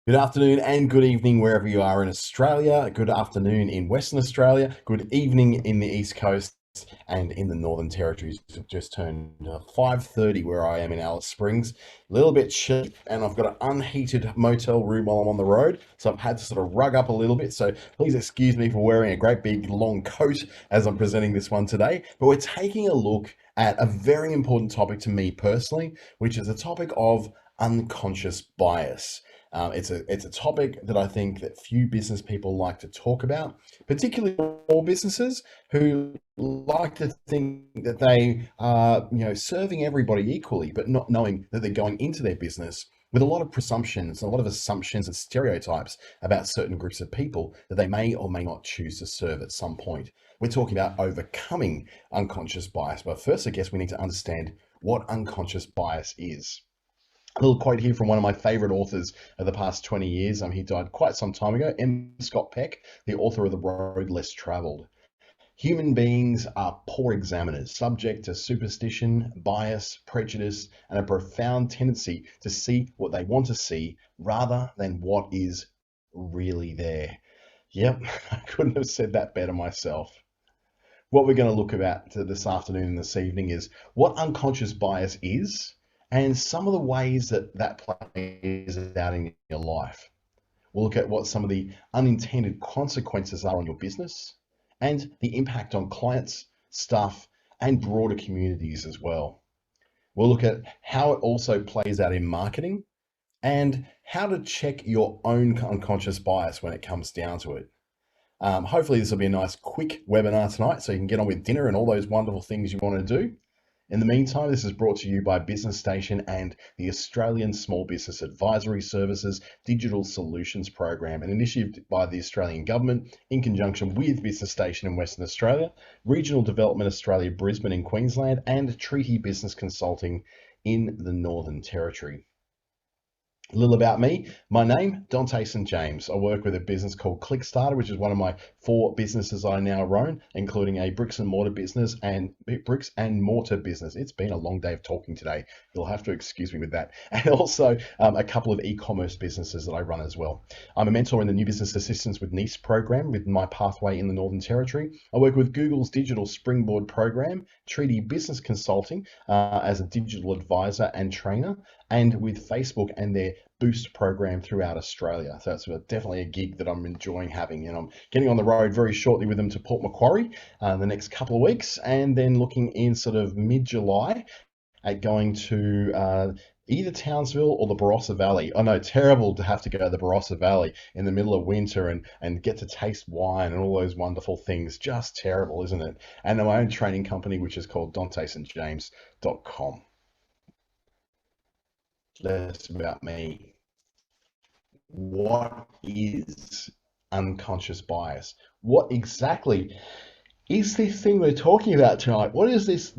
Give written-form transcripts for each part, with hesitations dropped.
Good afternoon and good evening wherever you are in Australia. Good afternoon in Western Australia. Good evening in the East Coast and in the Northern Territories. It's just turned 5:30 where I am in Alice Springs. A little bit chilly, and I've got an unheated motel room while I'm on the road, so I've had to sort of rug up a little bit. So please excuse me for wearing a great big long coat as I'm presenting this one today. But we're taking a look at a very important topic to me personally, which is the topic of unconscious bias. It's a topic that I think that few business people like to talk about, particularly small businesses who like to think that they are, serving everybody equally, but not knowing that they're going into their business with a lot of presumptions, a lot of assumptions and stereotypes about certain groups of people that they may or may not choose to serve at some point. We're talking about overcoming unconscious bias, but first, I guess we need to understand what unconscious bias is. A little quote here from one of my favorite authors of the past 20 years. He died quite some time ago, M. Scott Peck, the author of The Road Less Traveled. Human beings are poor examiners, subject to superstition, bias, prejudice, and a profound tendency to see what they want to see rather than what is really there. Yep, I couldn't have said that better myself. What we're going to look at this afternoon and this evening is what unconscious bias is and some of the ways that that plays out in your life. We'll look at what some of the unintended consequences are on your business and the impact on clients, staff, and broader communities as well. We'll look at how it also plays out in marketing and how to check your own unconscious bias when it comes down to it. Hopefully, this will be a nice quick webinar tonight so you can get on with dinner and all those wonderful things you want to do. In the meantime, this is brought to you by Business Station and the Australian Small Business Advisory Services Digital Solutions Program, an initiative by the Australian Government in conjunction with Business Station in Western Australia, Regional Development Australia Brisbane in Queensland, and Treaty Business Consulting in the Northern Territory. A little about me. My name, Dante St. James. I work with a business called Clickstarter, which is one of my 4 businesses I now run, including a bricks and mortar business and bricks and mortar business. It's been a long day of talking today. You'll have to excuse me with that. And also a couple of e-commerce businesses that I run as well. I'm a mentor in the New Business Assistance with NICE program with my pathway in the Northern Territory. I work with Google's Digital Springboard program, Treaty Business Consulting as a digital advisor and trainer, and with Facebook and their Boost program throughout Australia. So it's definitely a gig that I'm enjoying having. And I'm getting on the road very shortly with them to Port Macquarie the next couple of weeks, and then looking in sort of mid-July at going to either Townsville or the Barossa Valley. I know, terrible to have to go to the Barossa Valley in the middle of winter and get to taste wine and all those wonderful things. Just terrible, isn't it? And my own training company, which is called DanteStJames.com. Less about me. What is unconscious bias? What exactly is this thing we're talking about tonight? What is this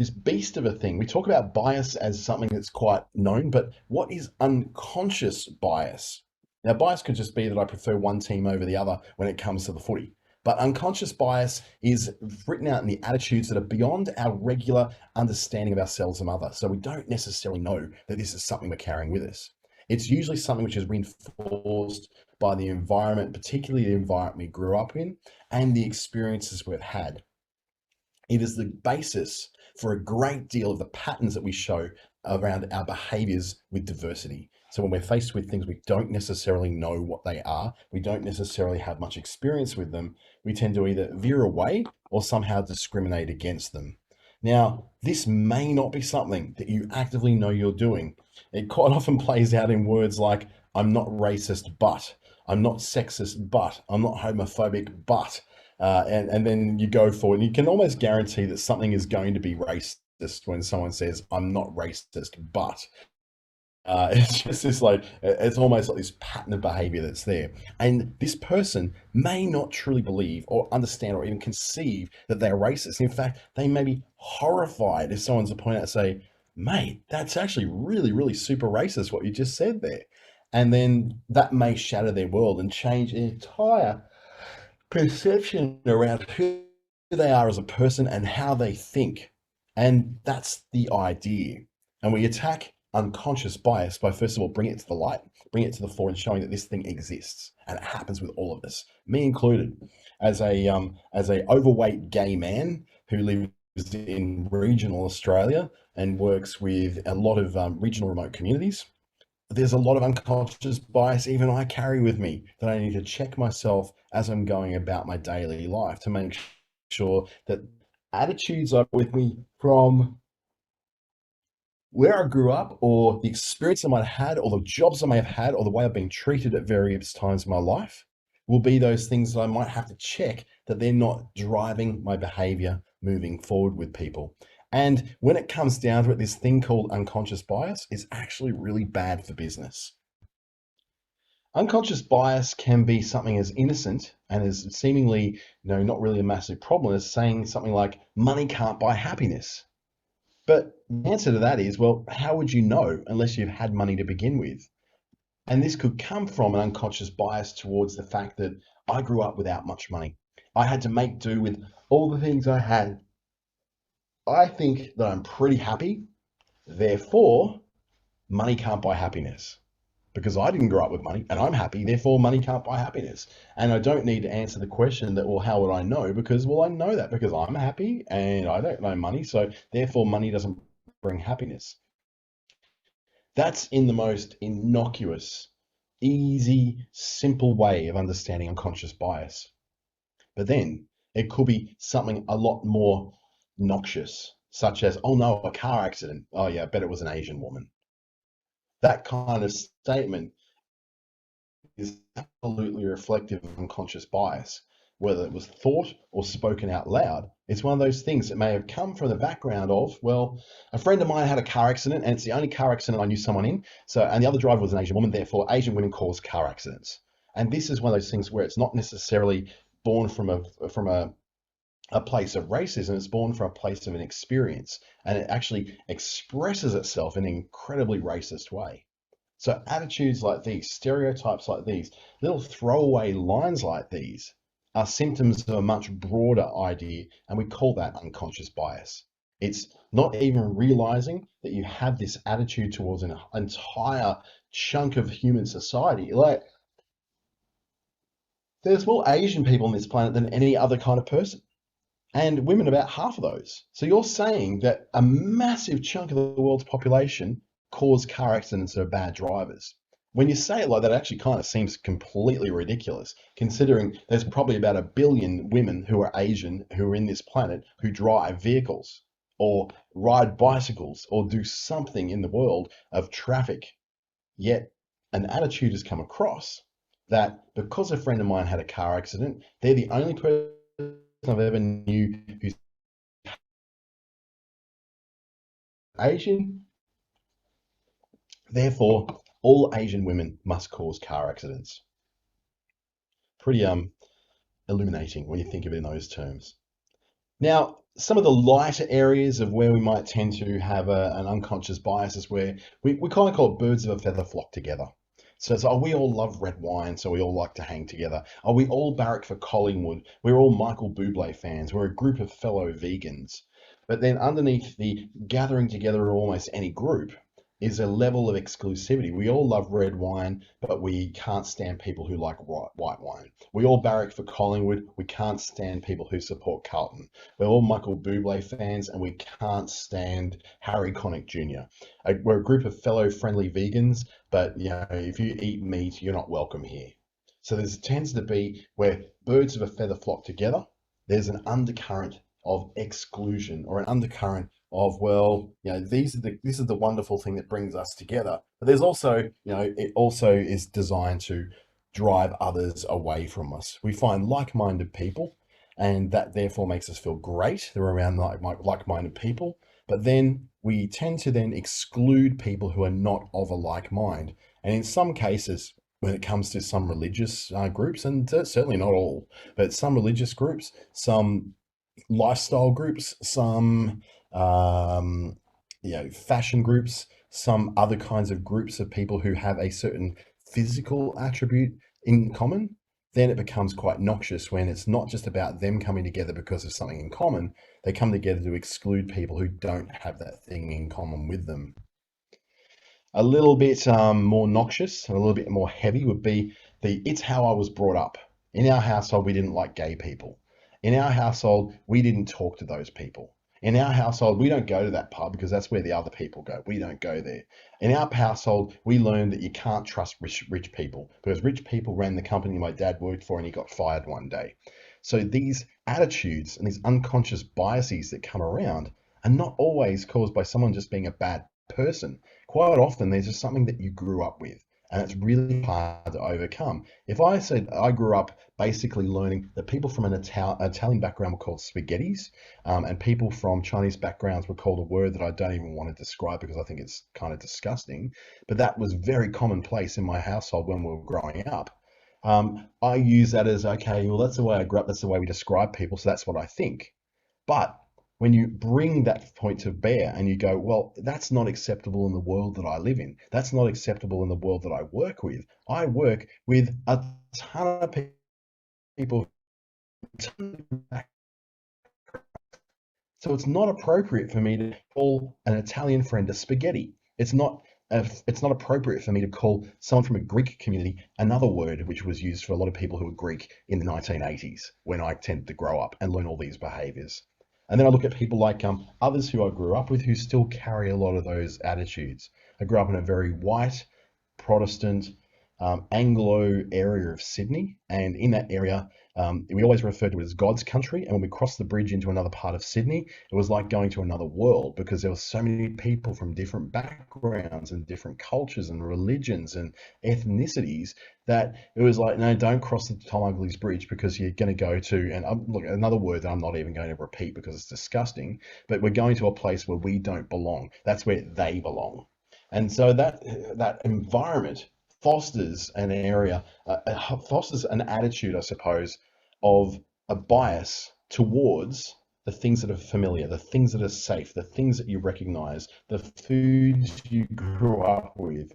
beast of a thing? We talk about bias as something that's quite known, but what is unconscious bias? Now, bias could just be that I prefer one team over the other when it comes to the footy. But unconscious bias is written out in the attitudes that are beyond our regular understanding of ourselves and others. So we don't necessarily know that this is something we're carrying with us. It's usually something which is reinforced by the environment, particularly the environment we grew up in and the experiences we've had. It is the basis for a great deal of the patterns that we show around our behaviors with diversity. So when we're faced with things we don't necessarily know what they are, we don't necessarily have much experience with them, we tend to either veer away or somehow discriminate against them. Now, this may not be something that you actively know you're doing. It quite often plays out in words like, I'm not racist, but, I'm not sexist, but, I'm not homophobic, but, and then you go forward and you can almost guarantee that something is going to be racist when someone says, I'm not racist, but. It's just this like, it's almost like this pattern of behavior that's there. And this person may not truly believe or understand or even conceive that they're racist. In fact, they may be horrified if someone's to point out and say, mate, that's actually really, really super racist what you just said there. And then that may shatter their world and change an entire perception around who they are as a person and how they think. And that's the idea. And we attack unconscious bias by first of all bringing it to the light, bringing it to the fore, and showing that this thing exists, and it happens with all of us, me included, as a overweight gay man who lives in regional Australia and works with a lot of regional remote communities. There's a lot of unconscious bias even I carry with me that I need to check myself as I'm going about my daily life to make sure that attitudes are with me from where I grew up, or the experience I might have had, or the jobs I may have had, or the way I've been treated at various times in my life will be those things that I might have to check that they're not driving my behavior moving forward with people. And when it comes down to it, this thing called unconscious bias is actually really bad for business. Unconscious bias can be something as innocent and as seemingly, not really a massive problem as saying something like money can't buy happiness. But the answer to that is, well, how would you know unless you've had money to begin with? And this could come from an unconscious bias towards the fact that I grew up without much money. I had to make do with all the things I had. I think that I'm pretty happy. Therefore, money can't buy happiness. Because I didn't grow up with money and I'm happy, therefore money can't buy happiness. And I don't need to answer the question that, well, how would I know? Because, well, I know that because I'm happy and I don't know money. So therefore money doesn't bring happiness. That's in the most innocuous, easy, simple way of understanding unconscious bias. But then it could be something a lot more noxious, such as, oh no, a car accident. Oh yeah, I bet it was an Asian woman. That kind of statement is absolutely reflective of unconscious bias, whether it was thought or spoken out loud. It's one of those things that may have come from the background of, well, a friend of mine had a car accident and it's the only car accident I knew someone in. So, and the other driver was an Asian woman, therefore Asian women cause car accidents. And this is one of those things where it's not necessarily born from a place of racism. It's born from a place of an experience, and it actually expresses itself in an incredibly racist way. So attitudes like these, stereotypes like these, little throwaway lines like these are symptoms of a much broader idea, and we call that unconscious bias. It's not even realizing that you have this attitude towards an entire chunk of human society. Like, there's more Asian people on this planet than any other kind of person, and women about half of those. So you're saying that a massive chunk of the world's population cause car accidents and are bad drivers. When you say it like that, it actually kind of seems completely ridiculous, considering there's probably about 1 billion women who are Asian who are in this planet who drive vehicles or ride bicycles or do something in the world of traffic. Yet an attitude has come across that because a friend of mine had a car accident, they're the only person I've ever knew who's Asian. Therefore, all Asian women must cause car accidents. Pretty illuminating when you think of it in those terms. Now, some of the lighter areas of where we might tend to have an unconscious bias is where we kind of call it birds of a feather flock together. So it's, oh, we all love red wine, so we all like to hang together. Oh, we all barrack for Collingwood. We're all Michael Bublé fans. We're a group of fellow vegans. But then underneath the gathering together of almost any group is a level of exclusivity. We all love red wine, but we can't stand people who like white wine. We all barrack for Collingwood. We can't stand people who support Carlton. We're all Michael Bublé fans, and we can't stand Harry Connick Jr. We're a group of fellow friendly vegans, but if you eat meat, you're not welcome here. So there tends to be where birds of a feather flock together. There's an undercurrent of exclusion, or an undercurrent of, well, this is the wonderful thing that brings us together. But there's also, it also is designed to drive others away from us. We find like-minded people, and that therefore makes us feel great. They're around like-minded people, but then we tend to then exclude people who are not of a like mind. And in some cases, when it comes to some religious groups, and certainly not all, but some religious groups, some lifestyle groups, some fashion groups, some other kinds of groups of people who have a certain physical attribute in common, then it becomes quite noxious when it's not just about them coming together because of something in common. They come together to exclude people who don't have that thing in common with them. A little bit more noxious, a little bit more heavy would be it's how I was brought up. In our household, we didn't like gay people. In our household, we didn't talk to those people. In our household, we don't go to that pub because that's where the other people go. We don't go there. In our household, we learned that you can't trust rich people because rich people ran the company my dad worked for and he got fired one day. So these attitudes and these unconscious biases that come around are not always caused by someone just being a bad person. Quite often, there's just something that you grew up with, and it's really hard to overcome. If I said I grew up basically learning that people from an Italian background were called spaghettis, and people from Chinese backgrounds were called a word that I don't even want to describe because I think it's kind of disgusting, but that was very commonplace in my household when we were growing up. I use that as okay, well, that's the way I grew up, that's the way we describe people, so that's what I think. But when you bring that point to bear and you go, well, that's not acceptable in the world that I live in. That's not acceptable in the world that I work with. I work with a ton of people. So it's not appropriate for me to call an Italian friend a spaghetti. It's not appropriate for me to call someone from a Greek community another word which was used for a lot of people who were Greek in the 1980s when I tended to grow up and learn all these behaviors. And then I look at people like others who I grew up with who still carry a lot of those attitudes. I grew up in a very white, Protestant, Anglo area of Sydney, and in that area, we always referred to it as God's country. And when we crossed the bridge into another part of Sydney, it was like going to another world because there were so many people from different backgrounds and different cultures and religions and ethnicities that it was like, no, don't cross the Tom Ugley's Bridge because you're going to go to, and look, another word that I'm not even going to repeat because it's disgusting, but we're going to a place where we don't belong. That's where they belong. And so that environment fosters an area, fosters an attitude, I suppose, of a bias towards the things that are familiar, the things that are safe, the things that you recognize, the foods you grew up with,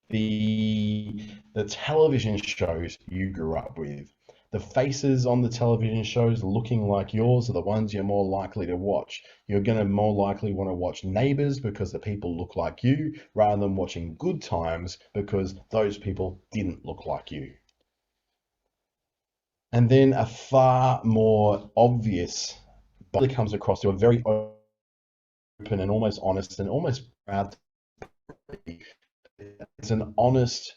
the television shows you grew up with. The faces on the television shows looking like yours are the ones you're more likely to watch. You're going to more likely want to watch Neighbours because the people look like you rather than watching Good Times because those people didn't look like you. And then a far more obvious body comes across to a very open and almost honest and almost proud. It's an honest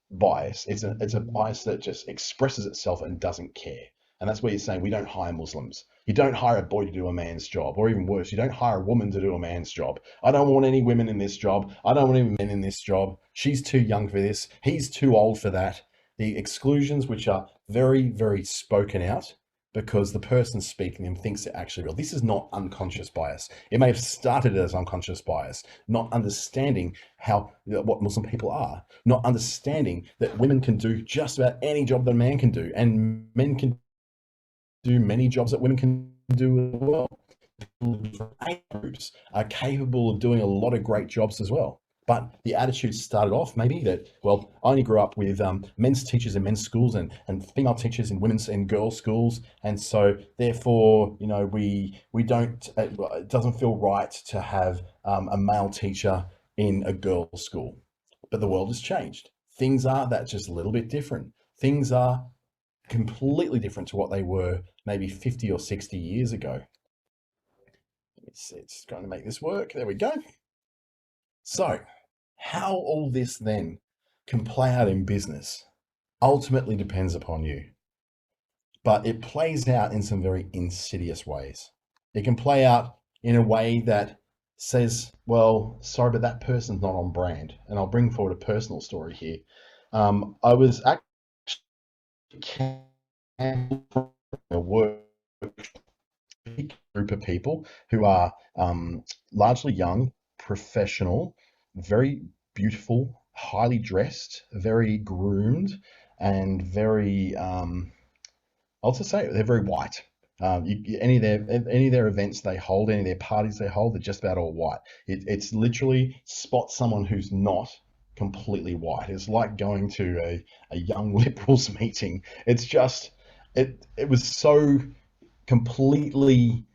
bias. It's a bias that just expresses itself and doesn't care. And that's where you're saying we don't hire Muslims. You don't hire a boy to do a man's job, or even worse, you don't hire a woman to do a man's job. I don't want any women in this job. I don't want any men in this job. She's too young for this. He's too old for that. The exclusions, which are very, very spoken out because the person speaking them thinks they're actually real. This is not unconscious bias. It may have started as unconscious bias, not understanding what Muslim people are, not understanding that women can do just about any job that a man can do, and men can do many jobs that women can do as well. Different age groups are capable of doing a lot of great jobs as well. But the attitude started off maybe that, well, I only grew up with men's teachers in men's schools and female teachers in women's and girls' schools. And so therefore, we don't, it doesn't feel right to have a male teacher in a girls' school. But the world has changed. Things are that just a little bit different. Things are completely different to what they were maybe 50 or 60 years ago. It's going to make this work. There we go. So, how all this then can play out in business ultimately depends upon you, but it plays out in some very insidious ways. It can play out in a way that says, well, sorry, but that person's not on brand. And I'll bring forward a personal story here. I was actually a work group of people who are largely young, professional, very beautiful, highly dressed, very groomed, and very, I'll just say they're very white. Any of their events they hold, any of their parties they hold, they're just about all white. It's literally spot someone who's not completely white. It's like going to a young liberals meeting. It's just it was so completely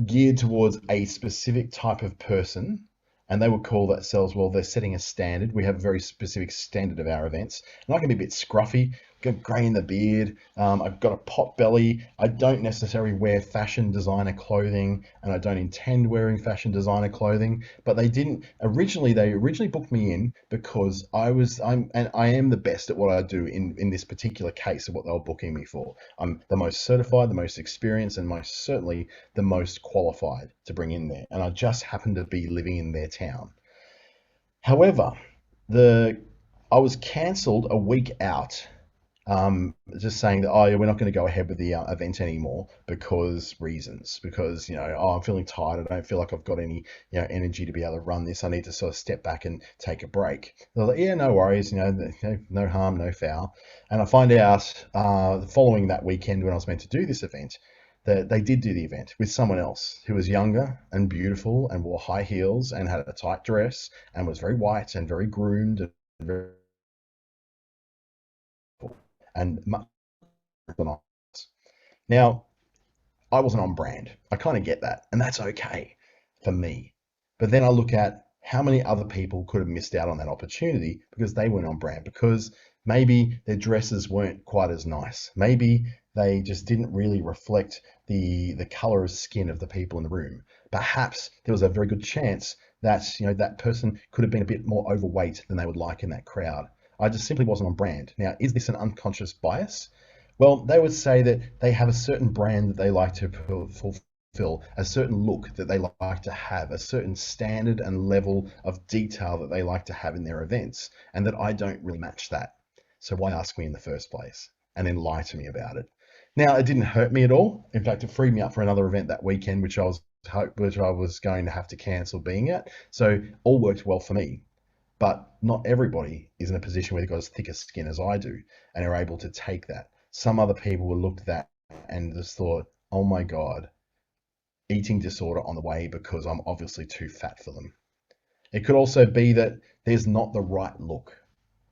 geared towards a specific type of person And they would call themselves, well, they're setting a standard. We have a very specific standard of our events. And I can be a bit scruffy, got grey in the beard. I've got a pot belly. I don't necessarily wear fashion designer clothing, and I don't intend wearing fashion designer clothing. But they originally booked me in because I am the best at what I do in this particular case of what they were booking me for. I'm the most certified, the most experienced, and most certainly the most qualified to bring in there. And I just happen to be living in their town. However, the I was cancelled a week out, just saying that, oh yeah, we're not going to go ahead with the event anymore because reasons. Because oh, I'm feeling tired. I don't feel like I've got any energy to be able to run this. I need to sort of step back and take a break. They're like, yeah, no worries. No harm, no foul. And I find out following that weekend when I was meant to do this event, that they did do the event with someone else who was younger and beautiful and wore high heels and had a tight dress and was very white and very groomed and very and much than I was. Now, I wasn't on brand. I kind of get that, and that's okay for me. But then I look at how many other people could have missed out on that opportunity because they weren't on brand, because maybe their dresses weren't quite as nice. Maybe they just didn't really reflect the color of skin of the people in the room. Perhaps there was a very good chance that that person could have been a bit more overweight than they would like in that crowd. I just simply wasn't on brand. Now, is this an unconscious bias? Well, they would say that they have a certain brand that they like to fulfill, a certain look that they like to have, a certain standard and level of detail that they like to have in their events, and that I don't really match that. So why ask me in the first place and then lie to me about it? Now, it didn't hurt me at all. In fact, it freed me up for another event that weekend, which I was going to have to cancel being at. So all worked well for me. But not everybody is in a position where they've got as thick a skin as I do and are able to take that. Some other people will look at that and just thought, oh my God, eating disorder on the way because I'm obviously too fat for them. It could also be that there's not the right look.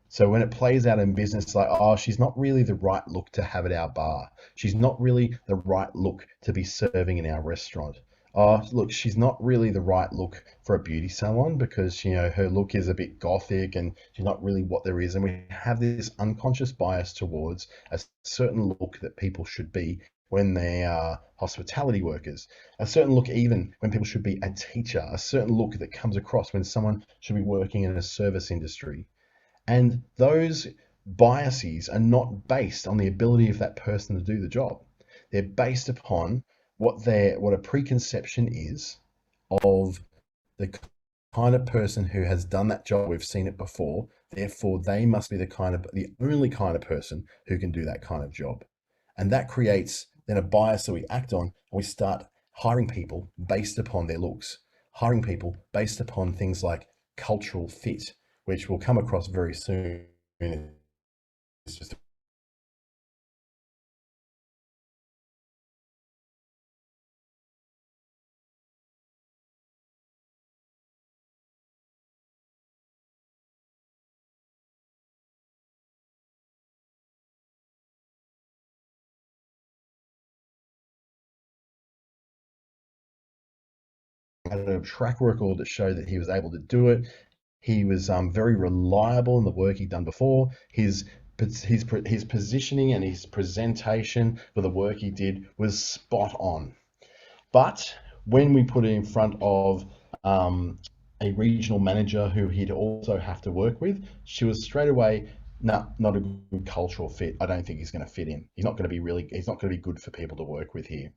So when it plays out in business, like, oh, she's not really the right look to have at our bar. She's not really the right look to be serving in our restaurant. Oh, look, she's not really the right look for a beauty salon because, her look is a bit gothic and she's not really what there is. And we have this unconscious bias towards a certain look that people should be when they are hospitality workers, a certain look even when people should be a teacher, a certain look that comes across when someone should be working in a service industry. And those biases are not based on the ability of that person to do the job. They're based upon what a preconception is of the kind of person who has done that job. We've seen it before. Therefore, they must be the only kind of person who can do that kind of job. And that creates then a bias that we act on, and we start hiring people based upon their looks, hiring people based upon things like cultural fit, which we'll come across very soon. It's just a track record that showed that he was able to do it. He was very reliable in the work he'd done before. His positioning and his presentation for the work he did was spot on. But when we put it in front of a regional manager who he'd also have to work with, she was straight away, no, not a good cultural fit. I don't think he's going to fit in. He's not going to be good for people to work with here.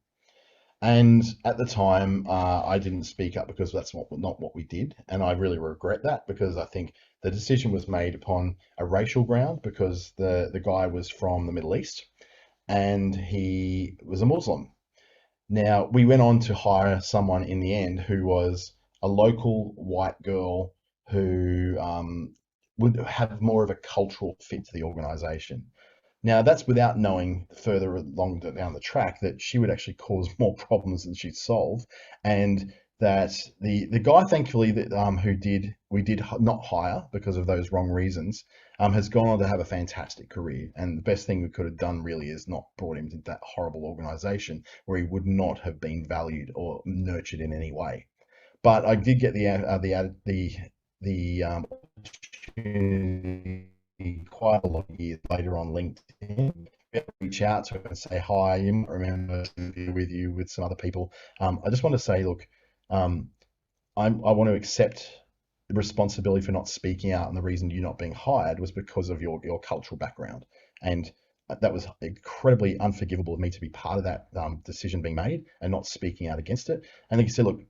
And at the time, I didn't speak up because that's not what we did. And I really regret that because I think the decision was made upon a racial ground because the guy was from the Middle East and he was a Muslim. Now, we went on to hire someone in the end who was a local white girl who would have more of a cultural fit to the organization. Now, that's without knowing further along down the track that she would actually cause more problems than she'd solve, and that the guy, thankfully, that who did we did not hire because of those wrong reasons, has gone on to have a fantastic career. And the best thing we could have done really is not brought him to that horrible organization where he would not have been valued or nurtured in any way. But I did get the opportunity quite a lot of years later on LinkedIn. Reach out to her and say hi. You might remember with you with some other people. I just want to say, look, um, I want to accept the responsibility for not speaking out, and the reason you're not being hired was because of your cultural background, and that was incredibly unforgivable of me to be part of that decision being made and not speaking out against it. And like you said, look,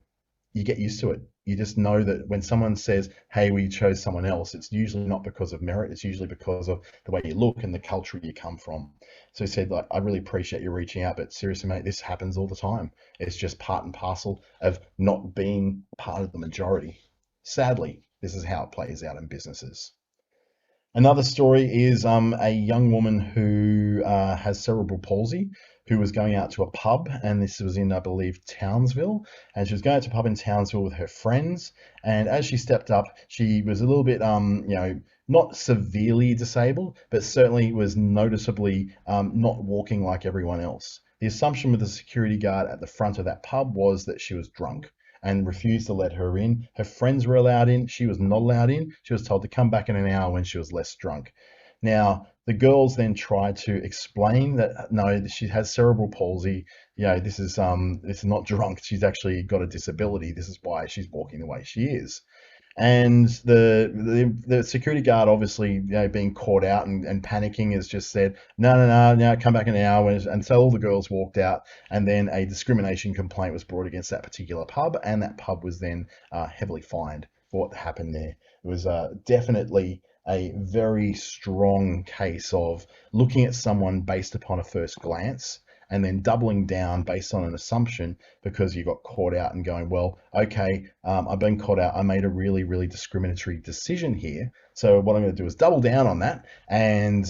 you get used to it. You just know that when someone says, "Hey, we chose someone else," it's usually not because of merit. It's usually because of the way you look and the culture you come from. So he said, like, I really appreciate you reaching out, but seriously, mate, this happens all the time. It's just part and parcel of not being part of the majority. Sadly, this is how it plays out in businesses. Another story is a young woman who has cerebral palsy, who was going out to a pub, and this was in, I believe, Townsville. And she was going out to a pub in Townsville with her friends. And as she stepped up, she was a little bit, not severely disabled, but certainly was noticeably not walking like everyone else. The assumption with the security guard at the front of that pub was that she was drunk and refused to let her in. Her friends were allowed in. She was not allowed in. She was told to come back in an hour when she was less drunk. Now, the girls then tried to explain that no, she has cerebral palsy. This is not drunk. She's actually got a disability. This is why she's walking the way she is. And the security guard, obviously, being caught out and panicking, has just said, no, no, no, no, come back in an hour. And so all the girls walked out, and then a discrimination complaint was brought against that particular pub, and that pub was then heavily fined for what happened there. It was definitely a very strong case of looking at someone based upon a first glance and then doubling down based on an assumption because you got caught out and going, well, okay, I've been caught out. I made a really, really discriminatory decision here. So what I'm going to do is double down on that and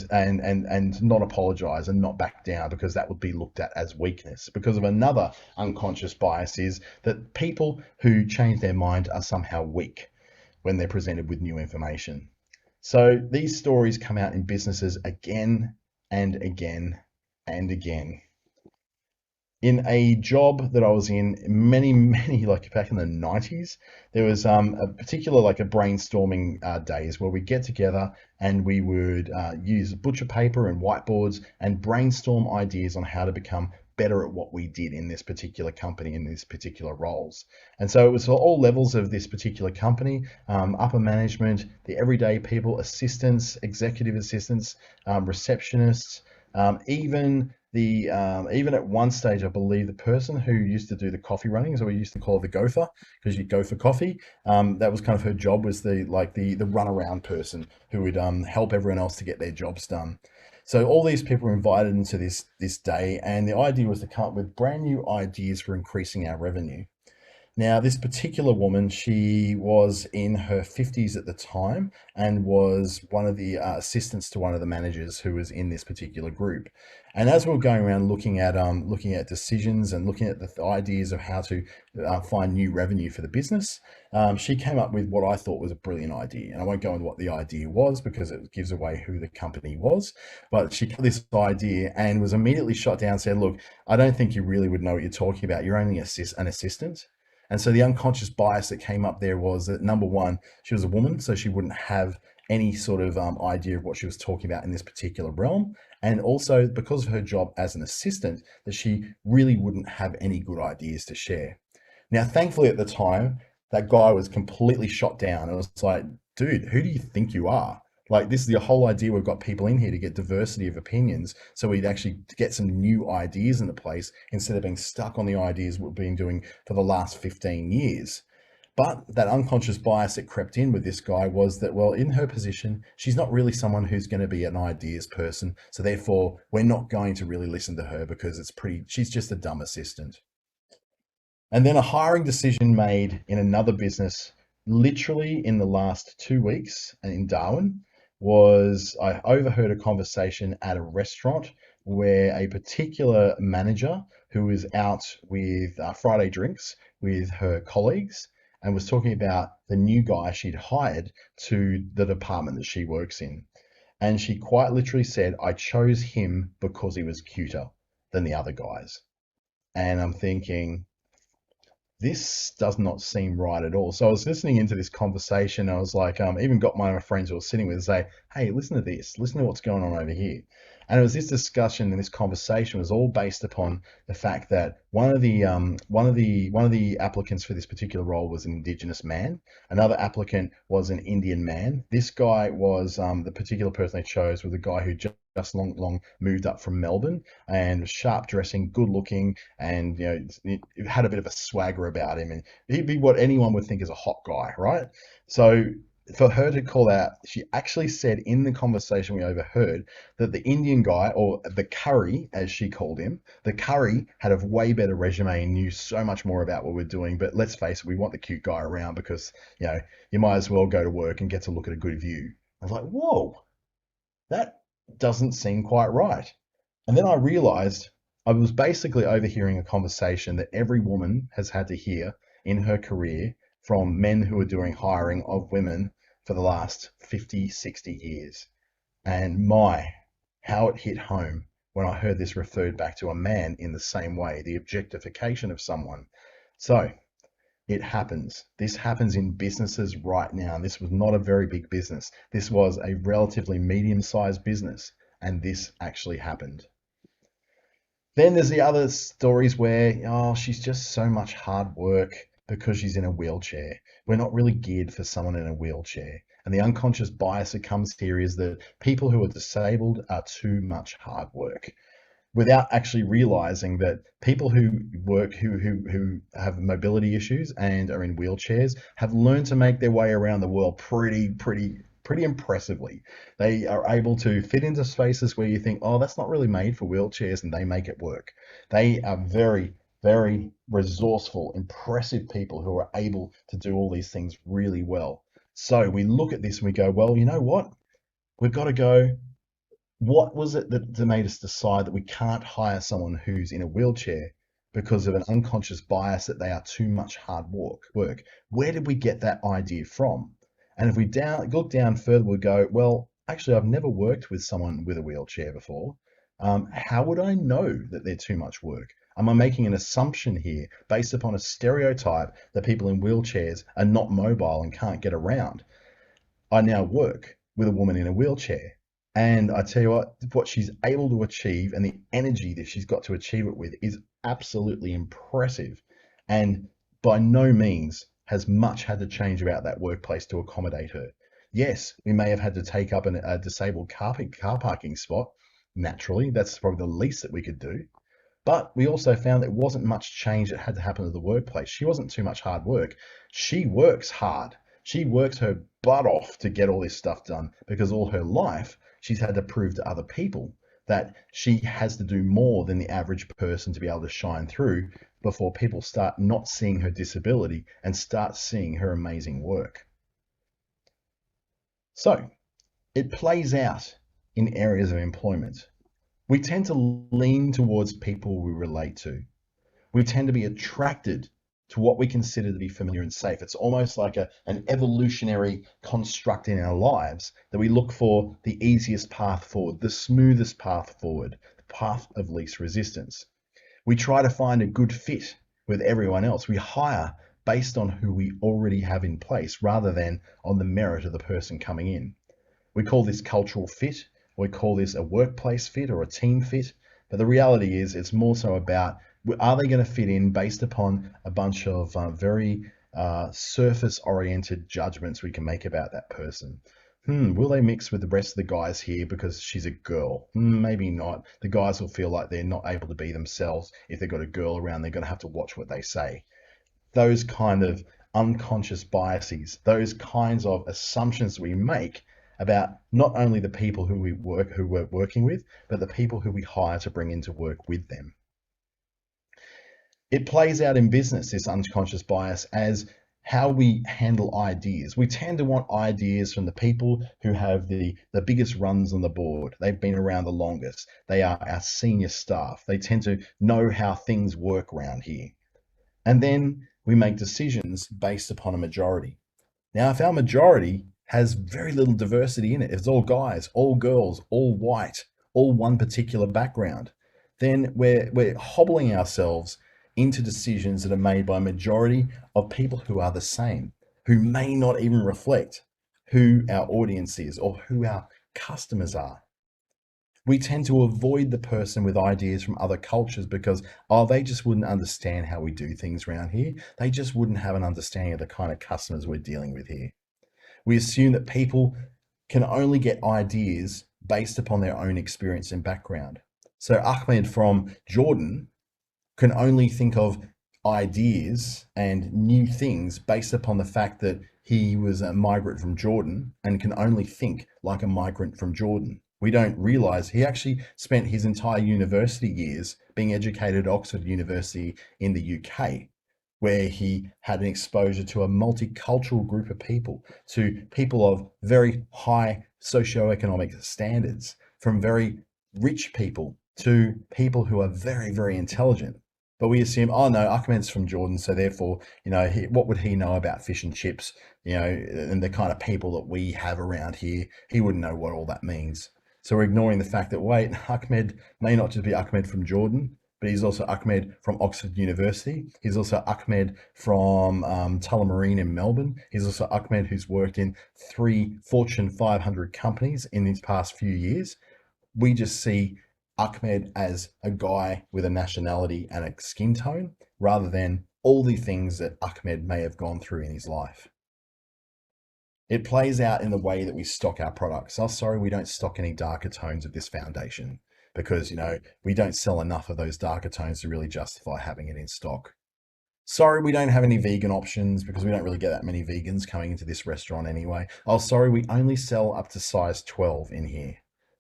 not apologize and not back down, because that would be looked at as weakness. Because of another unconscious bias is that people who change their mind are somehow weak when they're presented with new information. So these stories come out in businesses again and again and again. In a job that I was in many, like back in the 90s, there was a particular, like, a brainstorming days where we get together and we would use butcher paper and whiteboards and brainstorm ideas on how to become better at what we did in this particular company, in these particular roles. And so it was for all levels of this particular company, upper management, the everyday people, assistants, executive assistants, receptionists, even at one stage, I believe the person who used to do the coffee runnings, or we used to call her the gopher, because you go for coffee. That was kind of her job, was the runaround person who would help everyone else to get their jobs done. So all these people were invited into this day, and the idea was to come up with brand new ideas for increasing our revenue. Now, this particular woman, she was in her 50s at the time and was one of the assistants to one of the managers who was in this particular group. And as we were going around looking at decisions and looking at the ideas of how to find new revenue for the business, she came up with what I thought was a brilliant idea. And I won't go into what the idea was because it gives away who the company was. But she got this idea and was immediately shot down and said, look, I don't think you really would know what you're talking about. You're only an assistant. And so the unconscious bias that came up there was that, number one, she was a woman, so she wouldn't have any sort of idea of what she was talking about in this particular realm. And also, because of her job as an assistant, that she really wouldn't have any good ideas to share. Now, thankfully at the time, that guy was completely shot down. It was like, dude, who do you think you are? Like, this is the whole idea. We've got people in here to get diversity of opinions, so we'd actually get some new ideas into place instead of being stuck on the ideas we've been doing for the last 15 years. But that unconscious bias that crept in with this guy was that, well, in her position, she's not really someone who's going to be an ideas person. So therefore, we're not going to really listen to her because she's just a dumb assistant. And then a hiring decision made in another business, literally in the last 2 weeks in Darwin, was I overheard a conversation at a restaurant where a particular manager who was out with Friday drinks with her colleagues and was talking about the new guy she'd hired to the department that she works in. And she quite literally said, I chose him because he was cuter than the other guys. And I'm thinking, this does not seem right at all. So I was listening into this conversation. I was like, even got one of my friends who I was sitting with to say, hey, listen to this, listen to what's going on over here. And it was this discussion and this conversation was all based upon the fact that one of the applicants for this particular role was an Indigenous man. Another applicant was an Indian man. This guy was the particular person they chose was a guy who just long moved up from Melbourne and was sharp dressing, good looking, and it had a bit of a swagger about him, and he'd be what anyone would think is a hot guy, right? So for her to call out, she actually said in the conversation we overheard that the Indian guy, or the curry as she called him, the curry had a way better resume and knew so much more about what we're doing. But let's face it, we want the cute guy around because you might as well go to work and get to look at a good view. I was like, whoa, that doesn't seem quite right. And then I realized I was basically overhearing a conversation that every woman has had to hear in her career from men who are doing hiring of women for the last 50, 60 years. And how it hit home when I heard this referred back to a man in the same way, the objectification of someone. So it happens. This happens in businesses right now. And this was not a very big business. This was a relatively medium-sized business, and this actually happened. Then there's the other stories where, oh, she's just so much hard work because she's in a wheelchair. We're not really geared for someone in a wheelchair. And the unconscious bias that comes here is that people who are disabled are too much hard work, without actually realizing that people who work who have mobility issues and are in wheelchairs have learned to make their way around the world pretty impressively. They are able to fit into spaces where you think, oh, that's not really made for wheelchairs, and they make it work. They are very, very resourceful, impressive people who are able to do all these things really well. So we look at this and we go, well, you know what? We've got to go, what was it that made us decide that we can't hire someone who's in a wheelchair because of an unconscious bias that they are too much hard work? Where did we get that idea from? And if we look down further, we'll go, well, actually, I've never worked with someone with a wheelchair before. How would I know that they're too much work? Am I making an assumption here based upon a stereotype that people in wheelchairs are not mobile and can't get around? I now work with a woman in a wheelchair. And I tell you what she's able to achieve and the energy that she's got to achieve it with is absolutely impressive. And by no means has much had to change about that workplace to accommodate her. Yes, we may have had to take up a disabled car parking spot. Naturally, that's probably the least that we could do. But we also found there wasn't much change that had to happen to the workplace. She wasn't too much hard work. She works hard. She works her butt off to get all this stuff done because all her life she's had to prove to other people that she has to do more than the average person to be able to shine through before people start not seeing her disability and start seeing her amazing work. So it plays out in areas of employment. We tend to lean towards people we relate to. We tend to be attracted to what we consider to be familiar and safe. It's almost like an evolutionary construct in our lives that we look for the easiest path forward, the smoothest path forward, the path of least resistance. We try to find a good fit with everyone else. We hire based on who we already have in place rather than on the merit of the person coming in. We call this cultural fit. We call this a workplace fit or a team fit. But the reality is it's more so about, are they going to fit in based upon a bunch of very surface-oriented judgments we can make about that person? Will they mix with the rest of the guys here because she's a girl? Maybe not. The guys will feel like they're not able to be themselves. If they've got a girl around, they're going to have to watch what they say. Those kind of unconscious biases, those kinds of assumptions we make about not only the people who we're working with, but the people who we hire to bring into work with them. It plays out in business, this unconscious bias, as how we handle ideas. We tend to want ideas from the people who have the biggest runs on the board. They've been around the longest. They are our senior staff. They tend to know how things work around here. And then we make decisions based upon a majority. Now, if our majority has very little diversity in it, if it's all guys, all girls, all white, all one particular background, then we're hobbling ourselves into decisions that are made by a majority of people who are the same, who may not even reflect who our audience is or who our customers are. We tend to avoid the person with ideas from other cultures because, oh, they just wouldn't understand how we do things around here. They just wouldn't have an understanding of the kind of customers we're dealing with here. We assume that people can only get ideas based upon their own experience and background. So Ahmed from Jordan can only think of ideas and new things based upon the fact that he was a migrant from Jordan and can only think like a migrant from Jordan. We don't realize he actually spent his entire university years being educated at Oxford University in the UK, where he had an exposure to a multicultural group of people, to people of very high socioeconomic standards, from very rich people to people who are very, very intelligent. But we assume, oh no, Ahmed's from Jordan, so therefore, what would he know about fish and chips, and the kind of people that we have around here? He wouldn't know what all that means. So we're ignoring the fact that, wait, Ahmed may not just be Ahmed from Jordan, but he's also Ahmed from Oxford University. He's also Ahmed from Tullamarine in Melbourne. He's also Ahmed who's worked in 3 Fortune 500 companies in these past few years. We just see Ahmed as a guy with a nationality and a skin tone, rather than all the things that Ahmed may have gone through in his life. It plays out in the way that we stock our products. Oh, sorry, we don't stock any darker tones of this foundation because, we don't sell enough of those darker tones to really justify having it in stock. Sorry, we don't have any vegan options because we don't really get that many vegans coming into this restaurant anyway. Oh, sorry, we only sell up to size 12 in here.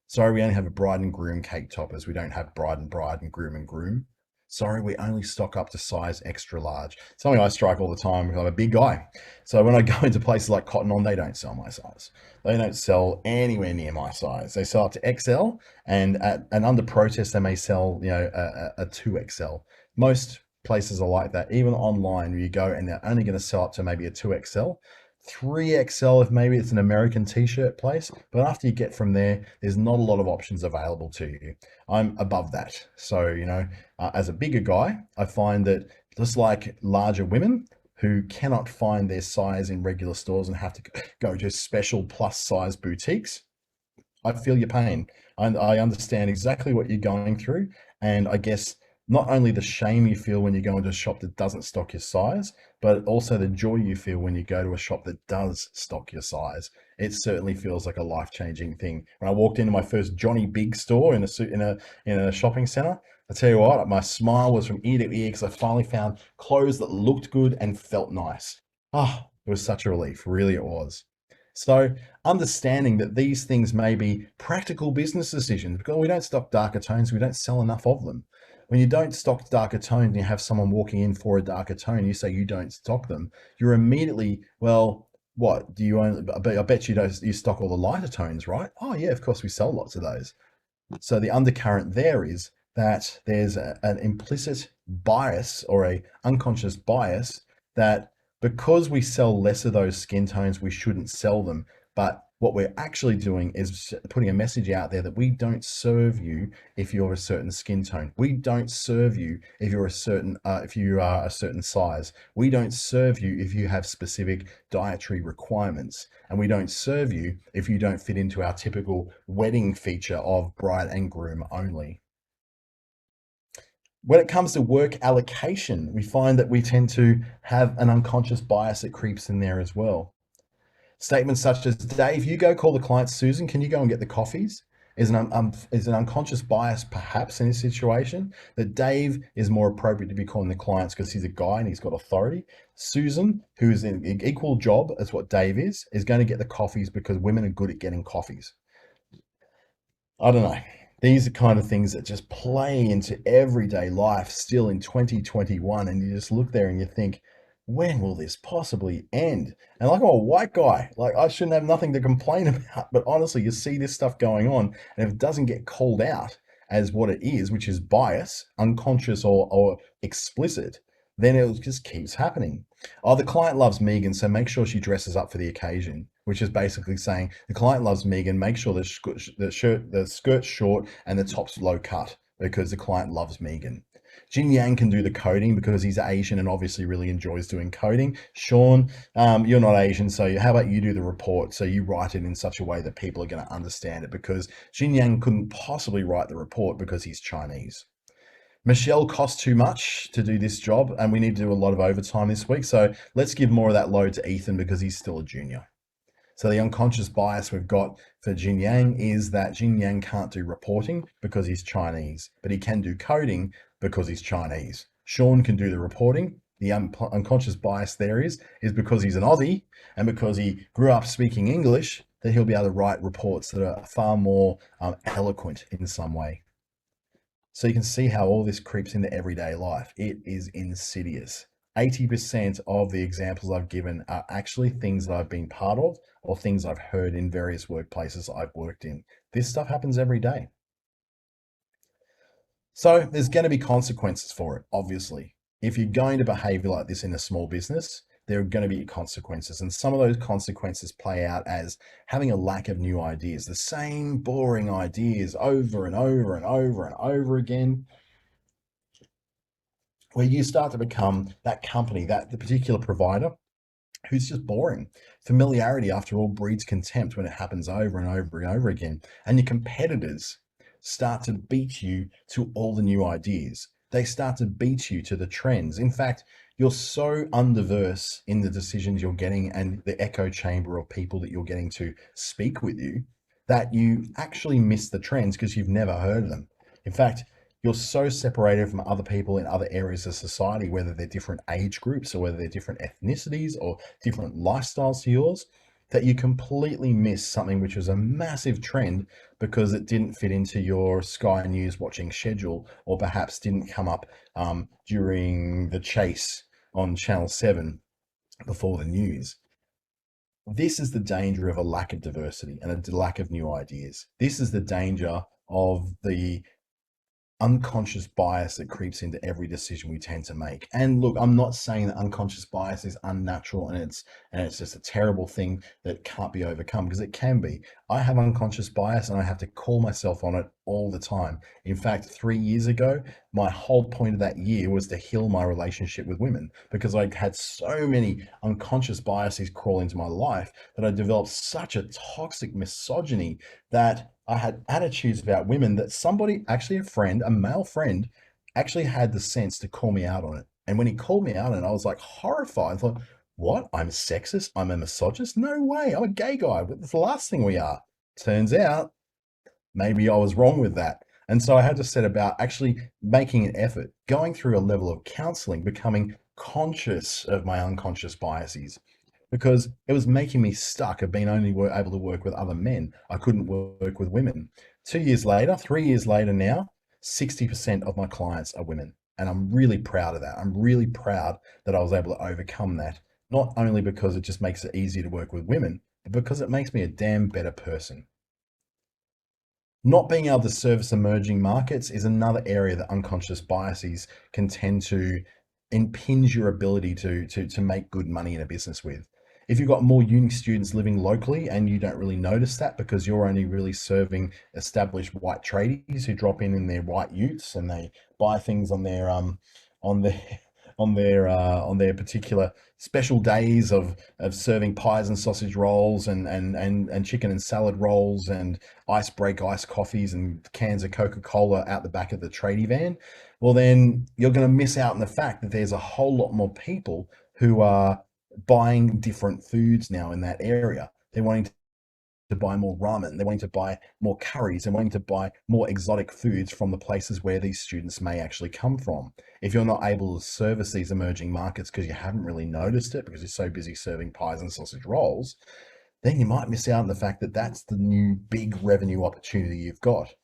Sorry, we only have a bride and groom cake toppers. We don't have bride and groom and groom. Sorry, we only stock up to size extra large. Something I strike all the time because I'm a big guy. So when I go into places like Cotton On, they don't sell my size. They don't sell anywhere near my size. They sell up to XL, and under protest, they may sell, a 2XL. Most places are like that. Even online, where you go and they're only going to sell up to maybe a 2XL. 3XL if maybe it's an American t-shirt place, but after you get from there, there's not a lot of options available to you. I'm above that. So, as a bigger guy, I find that just like larger women who cannot find their size in regular stores and have to go to special plus size boutiques, I feel your pain. I understand exactly what you're going through. And I guess not only the shame you feel when you go into a shop that doesn't stock your size, but also the joy you feel when you go to a shop that does stock your size. It certainly feels like a life-changing thing. When I walked into my first Johnny Big store in a shopping center, I tell you what, my smile was from ear to ear because I finally found clothes that looked good and felt nice. Ah, it was such a relief. Really, it was. So understanding that these things may be practical business decisions, because we don't stock darker tones, we don't sell enough of them. When you don't stock darker tones and you have someone walking in for a darker tone, you say you don't stock them, you're immediately, well, what do you own? I bet you don't, you stock all the lighter tones, right? Oh yeah, of course we sell lots of those. So the undercurrent there is that there's an implicit bias or a unconscious bias that because we sell less of those skin tones, we shouldn't sell them. But what we're actually doing is putting a message out there that we don't serve you if you're a certain skin tone. We don't serve you if you're if you are a certain size. We don't serve you if you have specific dietary requirements. And we don't serve you if you don't fit into our typical wedding feature of bride and groom only. When it comes to work allocation, we find that we tend to have an unconscious bias that creeps in there as well. Statements such as, Dave, you go call the client, Susan, can you go and get the coffees? Is an unconscious bias perhaps in this situation that Dave is more appropriate to be calling the clients because he's a guy and he's got authority. Susan, who is in an equal job as what Dave is going to get the coffees because women are good at getting coffees. I don't know. These are kind of things that just play into everyday life still in 2021. And you just look there and you think, when will this possibly end? And like, I'm a white guy, like I shouldn't have nothing to complain about. But honestly, you see this stuff going on, and if it doesn't get called out as what it is, which is bias, unconscious or explicit, then it just keeps happening. Oh, the client loves Megan, so make sure she dresses up for the occasion, which is basically saying the client loves Megan, make sure the skirt's short and the top's low cut because the client loves Megan. Jin Yang can do the coding because he's Asian and obviously really enjoys doing coding. Sean, you're not Asian, so how about you do the report? So you write it in such a way that people are going to understand it, because Jin Yang couldn't possibly write the report because he's Chinese. Michelle costs too much to do this job, and we need to do a lot of overtime this week. So let's give more of that load to Ethan because he's still a junior. So the unconscious bias we've got for Jin Yang is that Jin Yang can't do reporting because he's Chinese, but he can do coding because he's Chinese. Sean can do the reporting. The unconscious bias there is because he's an Aussie and because he grew up speaking English, that he'll be able to write reports that are far more eloquent in some way. So you can see how all this creeps into everyday life. It is insidious. 80% of the examples I've given are actually things that I've been part of or things I've heard in various workplaces I've worked in. This stuff happens every day. So there's going to be consequences for it, obviously. If you're going to behave like this in a small business, there are going to be consequences. And some of those consequences play out as having a lack of new ideas, the same boring ideas over and over and over and over again, where you start to become that company, that the particular provider who's just boring. Familiarity, after all, breeds contempt when it happens over and over and over again. And your competitors start to beat you to all the new ideas. They start to beat you to the trends. In fact, you're so undiverse in the decisions you're getting and the echo chamber of people that you're getting to speak with you that you actually miss the trends because you've never heard them. In fact, you're so separated from other people in other areas of society, whether they're different age groups or whether they're different ethnicities or different lifestyles to yours, that you completely miss something which was a massive trend because it didn't fit into your Sky News watching schedule, or perhaps didn't come up during the chase on Channel 7 before the news. This is the danger of a lack of diversity and a lack of new ideas. This is the danger of the unconscious bias that creeps into every decision we tend to make. And look, I'm not saying that unconscious bias is unnatural and it's just a terrible thing that can't be overcome, because it can be. I have unconscious bias and I have to call myself on it all the time. In fact, 3 years ago, my whole point of that year was to heal my relationship with women, because I had so many unconscious biases crawl into my life that I developed such a toxic misogyny that I had attitudes about women that somebody, actually a friend, a male friend, actually had the sense to call me out on it. And when he called me out on it, I was like horrified. I thought, what? I'm sexist? I'm a misogynist? No way. I'm a gay guy. It's the last thing we are. Turns out, maybe I was wrong with that. And so I had to set about actually making an effort, going through a level of counseling, becoming conscious of my unconscious biases, because it was making me stuck of being only able to work with other men. I couldn't work with women. 2 years later, 3 years later now, 60% of my clients are women. And I'm really proud of that. I'm really proud that I was able to overcome that, not only because it just makes it easier to work with women, but because it makes me a damn better person. Not being able to service emerging markets is another area that unconscious biases can tend to impinge your ability to make good money in a business with. If you've got more uni students living locally and you don't really notice that because you're only really serving established white tradies who drop in their white utes and they buy things on their on their particular special days of serving pies and sausage rolls and chicken and salad rolls and ice break iced coffees and cans of Coca-Cola out the back of the tradie van, well, then you're going to miss out on the fact that there's a whole lot more people who are buying different foods now in that area. They're wanting to buy more ramen, they're wanting to buy more curries, they're wanting to buy more exotic foods from the places where these students may actually come from. If you're not able to service these emerging markets because you haven't really noticed it because you're so busy serving pies and sausage rolls, then you might miss out on the fact that that's the new big revenue opportunity you've got.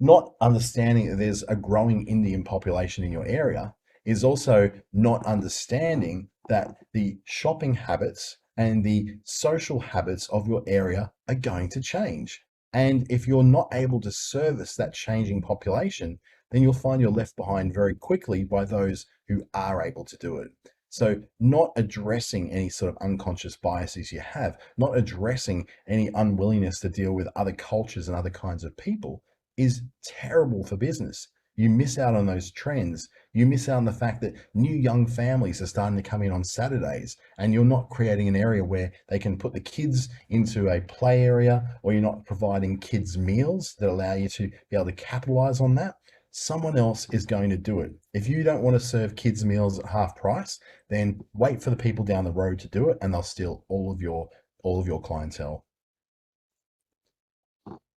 Not understanding that there's a growing Indian population in your area is also not understanding that the shopping habits and the social habits of your area are going to change. And if you're not able to service that changing population, then you'll find you're left behind very quickly by those who are able to do it. So not addressing any sort of unconscious biases you have, not addressing any unwillingness to deal with other cultures and other kinds of people is terrible for business. You miss out on those trends. You miss out on the fact that new young families are starting to come in on Saturdays, and you're not creating an area where they can put the kids into a play area, or you're not providing kids meals that allow you to be able to capitalize on that. Someone else is going to do it. If you don't want to serve kids meals at half price, then wait for the people down the road to do it, and they'll steal all of your clientele.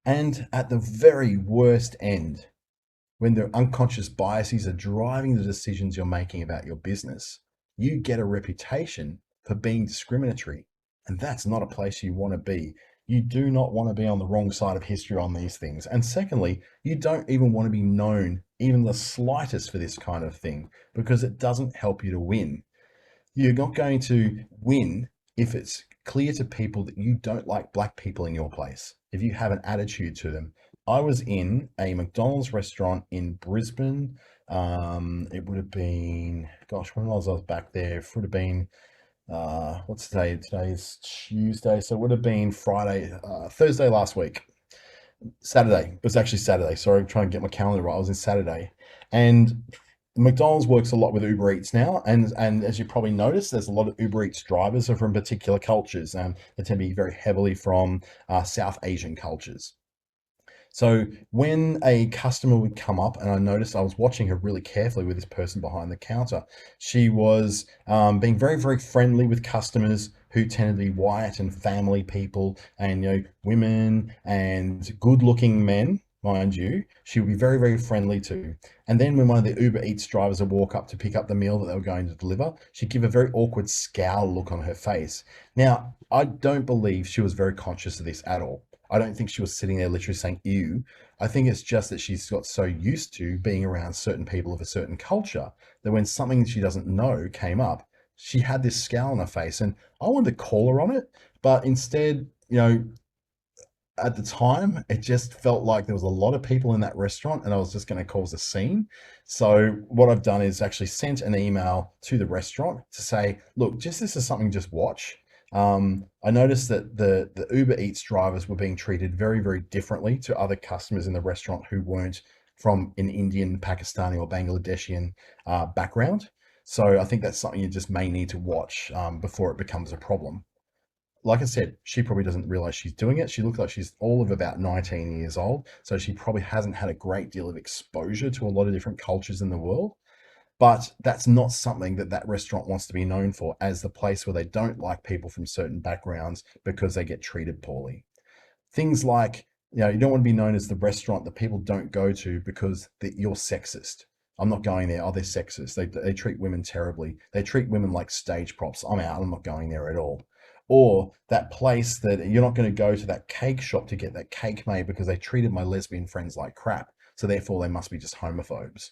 And at the very worst end, when the unconscious biases are driving the decisions you're making about your business, you get a reputation for being discriminatory. And that's not a place you want to be. You do not want to be on the wrong side of history on these things. And secondly, you don't even want to be known even the slightest for this kind of thing, because it doesn't help you to win. You're not going to win if it's clear to people that you don't like black people in your place, if you have an attitude to them. I was in a McDonald's restaurant in Brisbane. It would have been, gosh, when was I was back there? It would have been, what's today? Today is Tuesday. So it would have been Thursday last week. Saturday. It was actually Saturday. Sorry, I'm trying to get my calendar right. I was in Saturday. And McDonald's works a lot with Uber Eats now, and as you probably noticed, there's a lot of Uber Eats drivers are from particular cultures, and they tend to be very heavily from South Asian cultures. So when a customer would come up, and I noticed I was watching her really carefully with this person behind the counter, she was being very, very friendly with customers who tended to be white and family people, and women and good-looking men, mind you. She would be very, very friendly too. And then when one of the Uber Eats drivers would walk up to pick up the meal that they were going to deliver, she'd give a very awkward scowl look on her face. Now, I don't believe she was very conscious of this at all. I don't think she was sitting there literally saying, ew. I think it's just that she's got so used to being around certain people of a certain culture that when something she doesn't know came up, she had this scowl on her face. And I wanted to call her on it, but instead, at the time, it just felt like there was a lot of people in that restaurant and I was just going to cause a scene. So what I've done is actually sent an email to the restaurant to say, look, this is something, just watch. I noticed that the Uber Eats drivers were being treated very, very differently to other customers in the restaurant who weren't from an Indian, Pakistani, or Bangladeshian background. So I think that's something you just may need to watch before it becomes a problem. Like I said, she probably doesn't realize she's doing it. She looks like she's all of about 19 years old. So she probably hasn't had a great deal of exposure to a lot of different cultures in the world. But that's not something that that restaurant wants to be known for, as the place where they don't like people from certain backgrounds because they get treated poorly. Things like, you don't want to be known as the restaurant that people don't go to because you're sexist. I'm not going there. Oh, they're sexist. They treat women terribly. They treat women like stage props. I'm out. I'm not going there at all. Or that place that you're not going to go to, that cake shop to get that cake made because they treated my lesbian friends like crap. So therefore they must be just homophobes.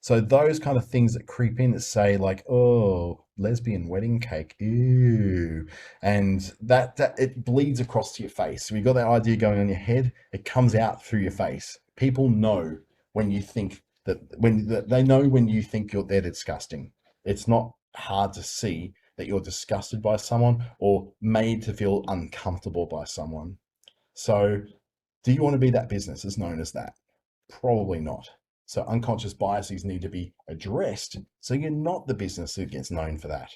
So those kind of things that creep in that say like, oh, lesbian wedding cake, ew. And that it bleeds across to your face. So you've got that idea going on your head, it comes out through your face. People know when you think they know when you think they're disgusting. It's not hard to see that you're disgusted by someone or made to feel uncomfortable by someone. So do you want to be that business as known as that? Probably not. So unconscious biases need to be addressed so you're not the business that gets known for that.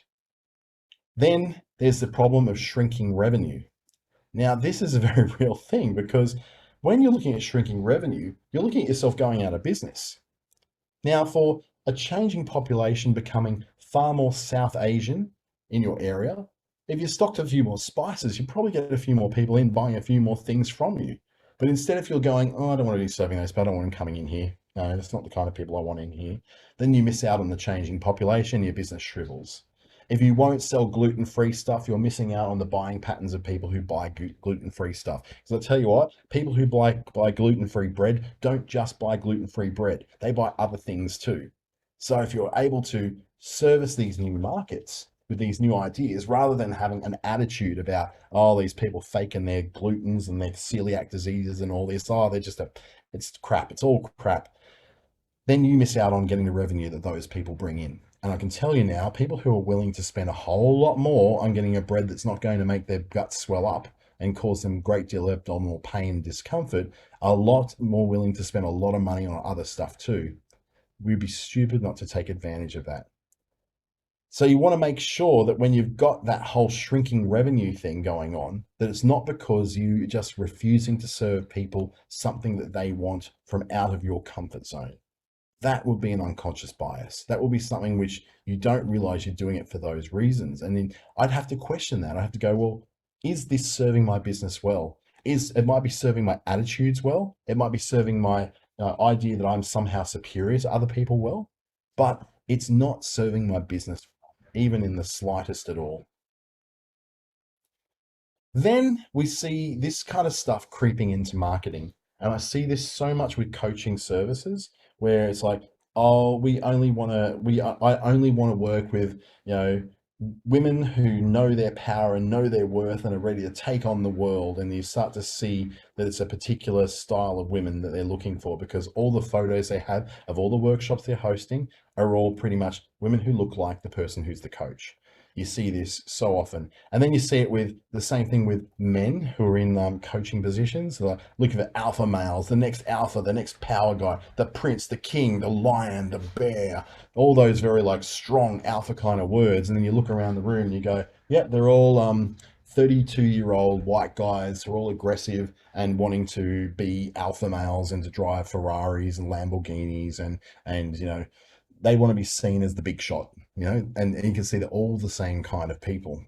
Then there's the problem of shrinking revenue. Now, this is a very real thing, because when you're looking at shrinking revenue, you're looking at yourself going out of business. Now, for a changing population becoming far more South Asian in your area, if you stocked a few more spices, you'd probably get a few more people in buying a few more things from you. But instead, if you're going, oh, I don't want to be serving those, but I don't want them coming in here. No, that's not the kind of people I want in here. Then you miss out on the changing population, your business shrivels. If you won't sell gluten-free stuff, you're missing out on the buying patterns of people who buy gluten-free stuff. Because I'll tell you what, people who buy gluten-free bread don't just buy gluten-free bread. They buy other things too. So if you're able to service these new markets with these new ideas, rather than having an attitude about, oh, these people faking their glutens and their celiac diseases and all this, oh, it's crap, it's all crap, then you miss out on getting the revenue that those people bring in. And I can tell you now, people who are willing to spend a whole lot more on getting a bread that's not going to make their guts swell up and cause them great deal of abdominal pain and discomfort, are a lot more willing to spend a lot of money on other stuff too. We'd be stupid not to take advantage of that. So you want to make sure that when you've got that whole shrinking revenue thing going on, that it's not because you just refusing to serve people something that they want from out of your comfort zone. That would be an unconscious bias. That will be something which you don't realize you're doing it for those reasons. And then I'd have to question that. I have to go, well, is this serving my business well? It might be serving my attitudes well. It might be serving my idea that I'm somehow superior to other people well, but it's not serving my business, even in the slightest at all. Then we see this kind of stuff creeping into marketing. And I see this so much with coaching services where it's like, oh, I only want to work with, you know, women who know their power and know their worth and are ready to take on the world. And you start to see that it's a particular style of women that they're looking for, because all the photos they have of all the workshops they're hosting are all pretty much women who look like the person who's the coach. You see this so often. And then you see it with the same thing with men who are in coaching positions. They're like looking for alpha males, the next alpha, the next power guy, the prince, the king, the lion, the bear, all those very like strong alpha kind of words. And then you look around the room and you go, yep, they're all 32-year-old white guys who are all aggressive and wanting to be alpha males and to drive Ferraris and Lamborghinis and you know, they want to be seen as the big shot, you know, and you can see they're all the same kind of people.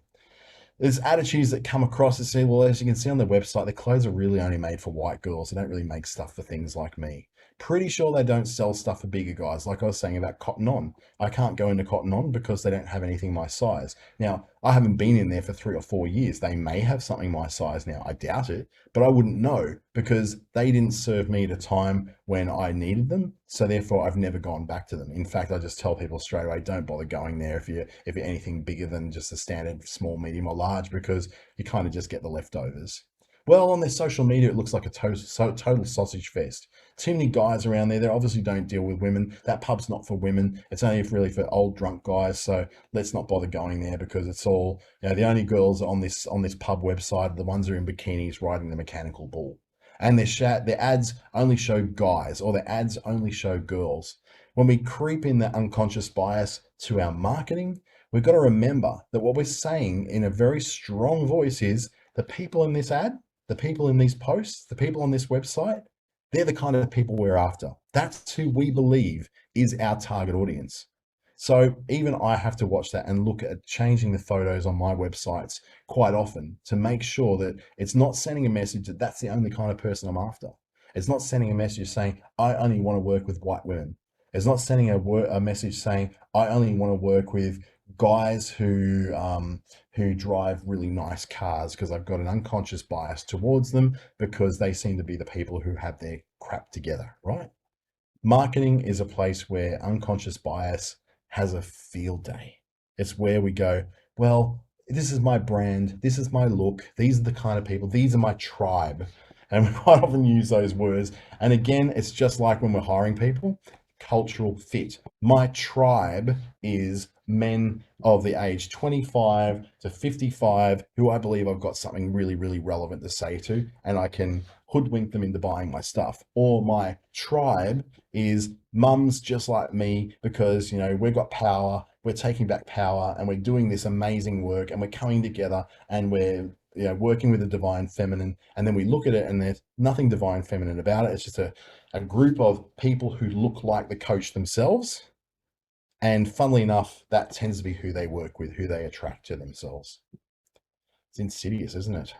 There's attitudes that come across and say, well, as you can see on their website, their clothes are really only made for white girls. They don't really make stuff for things like me. Pretty sure they don't sell stuff for bigger guys. Like I was saying about Cotton On. I can't go into Cotton On because they don't have anything my size. Now, I haven't been in there for 3 or 4 years. They may have something my size now. I doubt it, but I wouldn't know because they didn't serve me at a time when I needed them. So therefore, I've never gone back to them. In fact, I just tell people straight away, don't bother going there if you're anything bigger than just a standard small, medium, or large, because you kind of just get the leftovers. Well, on their social media, it looks like a total sausage fest. Too many guys around there. They obviously don't deal with women. That pub's not for women. It's only really for old drunk guys. So let's not bother going there because it's all, you know, the only girls on this pub website are the ones who are in bikinis riding the mechanical bull. And their ads only show guys, or their ads only show girls. When we creep in that unconscious bias to our marketing, we've got to remember that what we're saying in a very strong voice is the people in this ad, the people in these posts, the people on this website, they're the kind of people we're after. That's who we believe is our target audience. So even I have to watch that and look at changing the photos on my websites quite often to make sure that it's not sending a message that that's the only kind of person I'm after. It's not sending a message saying, I only want to work with white women. It's not sending a message saying, I only want to work with guys who drive really nice cars, because I've got an unconscious bias towards them because they seem to be the people who have their crap together, right? Marketing is a place where unconscious bias has a field day. It's where we go, well, this is my brand, this is my look, these are the kind of people, these are my tribe. And we quite often use those words. And again, it's just like when we're hiring people, cultural fit. My tribe is men of the age 25 to 55 who I believe I've got something really, really relevant to say to, and I can hoodwink them into buying my stuff. Or my tribe is mums just like me because, you know, we've got power, we're taking back power, and we're doing this amazing work, and we're coming together, and we're, you know, working with the divine feminine. And then we look at it and there's nothing divine feminine about it. It's just a group of people who look like the coach themselves. And funnily enough, that tends to be who they work with, who they attract to themselves. It's insidious, isn't it?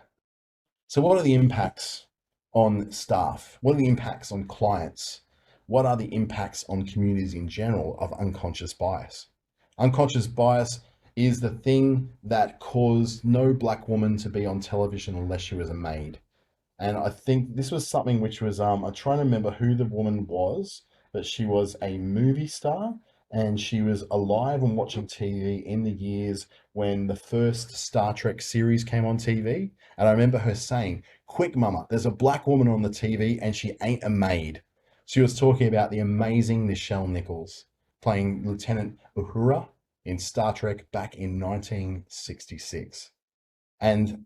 So what are the impacts on staff? What are the impacts on clients? What are the impacts on communities in general of unconscious bias? Unconscious bias is the thing that caused no black woman to be on television unless she was a maid. And I think this was something which was, I'm trying to remember who the woman was, but she was a movie star, and she was alive and watching TV in the years when the first Star Trek series came on TV. And I remember her saying, quick mama, there's a black woman on the TV and she ain't a maid. She was talking about the amazing Nichelle Nichols playing Lieutenant Uhura in Star Trek back in 1966. And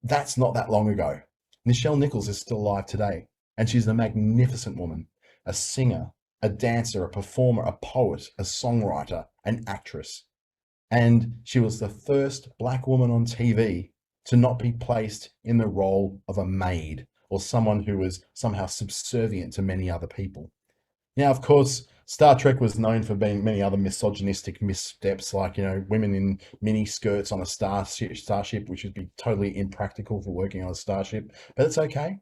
That's not that long ago. Nichelle Nichols is still alive today, and she's a magnificent woman, a singer, a dancer, a performer, a poet, a songwriter, an actress. And she was the first black woman on TV to not be placed in the role of a maid or someone who was somehow subservient to many other people. Now, of course, Star Trek was known for being many other misogynistic missteps, like, women in mini skirts on a starship, which would be totally impractical for working on a starship, but it's okay.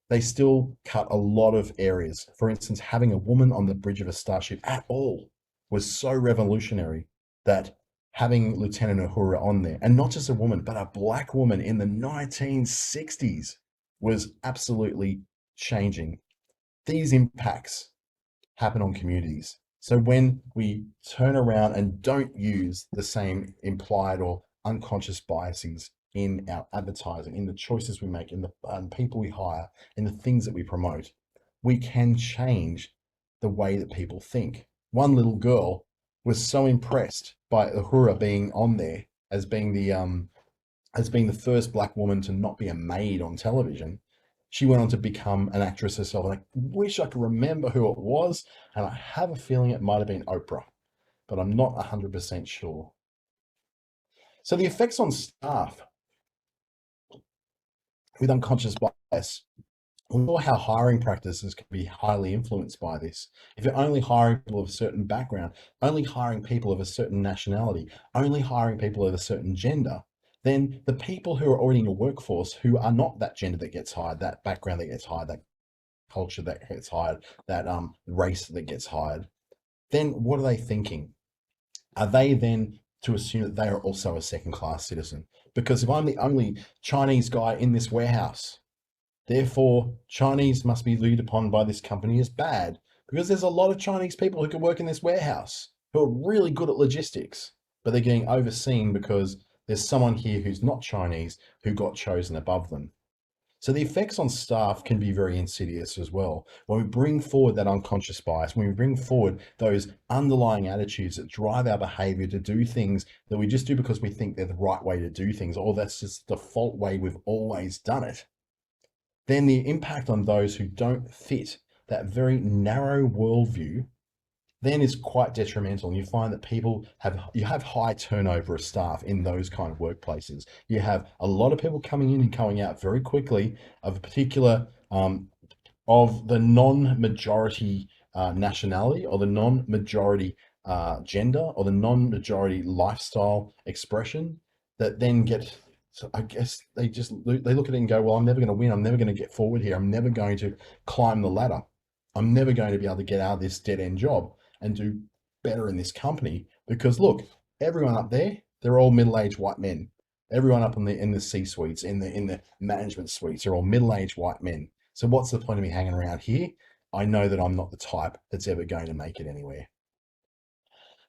They still cut a lot of areas. For instance, having a woman on the bridge of a starship at all was so revolutionary that having Lieutenant Uhura on there, and not just a woman, but a black woman in the 1960s, was absolutely changing. These impacts happen on communities. So when we turn around and don't use the same implied or unconscious biases in our advertising, in the choices we make, in the people we hire, in the things that we promote, we can change the way that people think. One little girl was so impressed by Uhura being on there as being the first black woman to not be a maid on television. She went on to become an actress herself. And I wish I could remember who it was. And I have a feeling it might have been Oprah, but I'm not 100% sure. So the effects on staff with unconscious bias, we saw how hiring practices can be highly influenced by this. If you're only hiring people of a certain background, only hiring people of a certain nationality, only hiring people of a certain gender, then the people who are already in your workforce who are not that gender that gets hired, that background that gets hired, that culture that gets hired, that race that gets hired, then what are they thinking? Are they then to assume that they are also a second class citizen? Because if I'm the only Chinese guy in this warehouse, therefore Chinese must be viewed upon by this company as bad, because there's a lot of Chinese people who can work in this warehouse who are really good at logistics, but they're getting overseen because there's someone here who's not Chinese who got chosen above them. So the effects on staff can be very insidious as well. When we bring forward that unconscious bias, when we bring forward those underlying attitudes that drive our behavior to do things that we just do because we think they're the right way to do things, or that's just the default way we've always done it, then the impact on those who don't fit that very narrow worldview then is quite detrimental. And you find that you have high turnover of staff in those kind of workplaces. You have a lot of people coming in and coming out very quickly of a particular of the non-majority nationality, or the non-majority gender, or the non-majority lifestyle expression, that then get, so I guess they look at it and go, well, I'm never going to win. I'm never going to get forward here. I'm never going to climb the ladder. I'm never going to be able to get out of this dead end job and do better in this company, because look, everyone up there, they're all middle-aged white men. Everyone up in the C-suites, in the management suites, are all middle-aged white men. So what's the point of me hanging around here? I know that I'm not the type that's ever going to make it anywhere.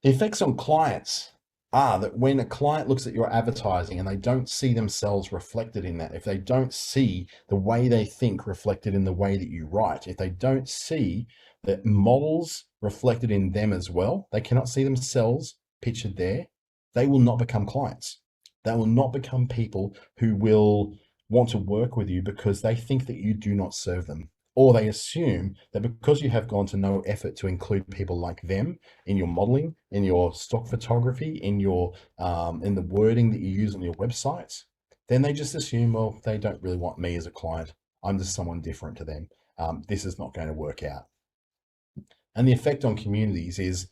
The effects on clients are that when a client looks at your advertising and they don't see themselves reflected in that, if they don't see the way they think reflected in the way that you write, if they don't see the models reflected in them as well, they cannot see themselves pictured there, they will not become clients. They will not become people who will want to work with you because they think that you do not serve them. Or they assume that because you have gone to no effort to include people like them in your modeling, in your stock photography, in the wording that you use on your websites, then they just assume, well, they don't really want me as a client. I'm just someone different to them. This is not going to work out. And the effect on communities is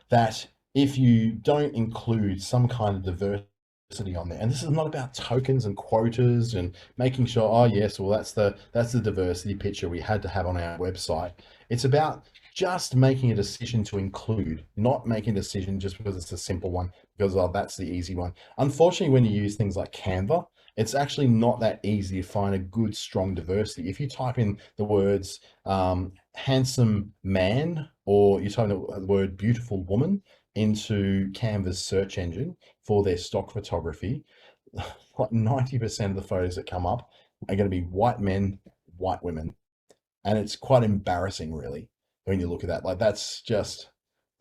that if you don't include some kind of diversity on there, and this is not about tokens and quotas and making sure, oh yes, well that's the diversity picture we had to have on our website. It's about just making a decision to include, not making a decision just because it's a simple one, because oh, that's the easy one. Unfortunately, when you use things like Canva, it's actually not that easy to find a good, strong diversity. If you type in the words handsome man, or you type in the word beautiful woman into Canva's search engine for their stock photography, like 90% of the photos that come up are going to be white men, white women. And it's quite embarrassing, really, when you look at that. Like, that's just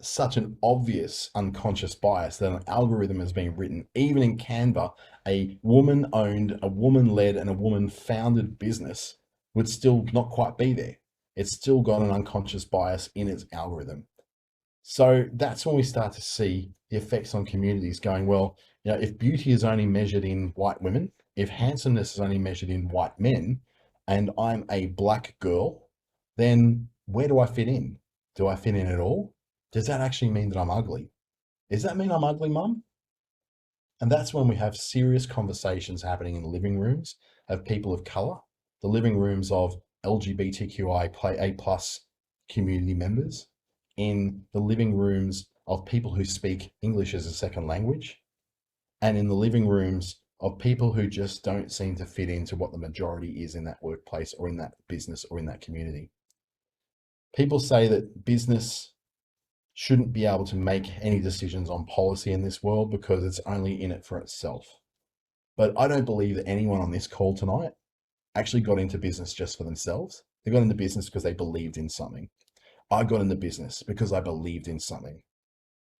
such an obvious unconscious bias that an algorithm has been written, even in Canva, a woman owned, a woman led, and a woman founded business would still not quite be there. It's still got an unconscious bias in its algorithm. So that's when we start to see the effects on communities going, well, if beauty is only measured in white women, if handsomeness is only measured in white men, and I'm a black girl, then where do I fit in? Do I fit in at all? Does that actually mean that I'm ugly? Does that mean I'm ugly, mum? And that's when we have serious conversations happening in the living rooms of people of color, the living rooms of LGBTQIA plus community members, in the living rooms of people who speak English as a second language, and in the living rooms of people who just don't seem to fit into what the majority is in that workplace or in that business or in that community. People say that business shouldn't be able to make any decisions on policy in this world because it's only in it for itself. But I don't believe that anyone on this call tonight actually got into business just for themselves. They got into business because they believed in something. I got into business because I believed in something.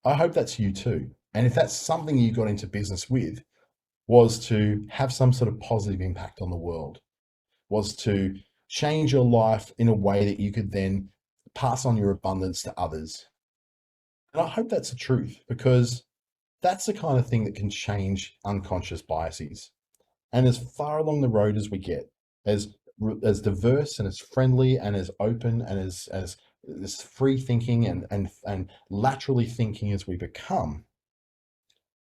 I hope that's you too. And if that's something you got into business with, was to have some sort of positive impact on the world, was to change your life in a way that you could then pass on your abundance to others. And I hope that's the truth, because that's the kind of thing that can change unconscious biases. And as far along the road as we get, as diverse and as friendly and as open and as free thinking and laterally thinking as we become,